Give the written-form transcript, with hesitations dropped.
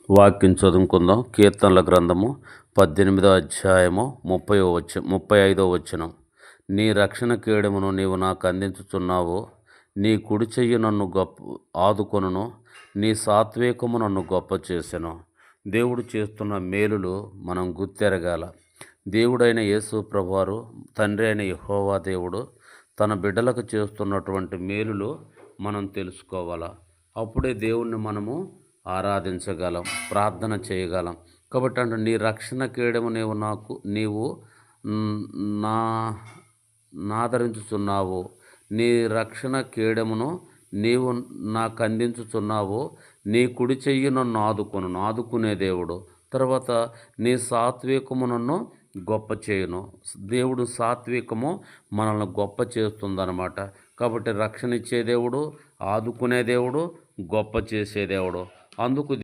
వాక్యం చదువుకుందాం. కీర్తనల గ్రంథము 18వ అధ్యాయము 35వ వచనం. నీ రక్షణ కేడమును నీవు నాకు అందించుచున్నావు. నీ కుడి చెయ్యి నన్ను ఆదుకొనును. నీ సాత్వికము నన్ను గొప్ప చేసెను. దేవుడు చేస్తున్న మేలులు మనం గుర్తెరగాల. దేవుడైన యేసు ప్రభువారు, తండ్రి అయిన యెహోవా దేవుడు తన బిడ్డలకు చేస్తున్నటువంటి మేలులు మనం తెలుసుకోవాలా. అప్పుడే దేవుణ్ణి మనము ఆరాధించగలం, ప్రార్థన చేయగలం. కాబట్టి నీ రక్షణ కేడము నీవు నాదరించుచున్నావు. నీ రక్షణ కేడమును నీవు నాకు అందించుచున్నావు. నీ కుడి చెయ్యి నన్ను ఆదుకునే దేవుడు. తర్వాత నీ సాత్వికము నన్ను గొప్ప చేయును. దేవుడు సాత్వికము మనల్ని గొప్ప చేస్తుందన్నమాట. కాబట్టి రక్షణ ఇచ్చే దేవుడు, ఆదుకునే దేవుడు, గొప్ప చేసే దేవుడు. అందుకు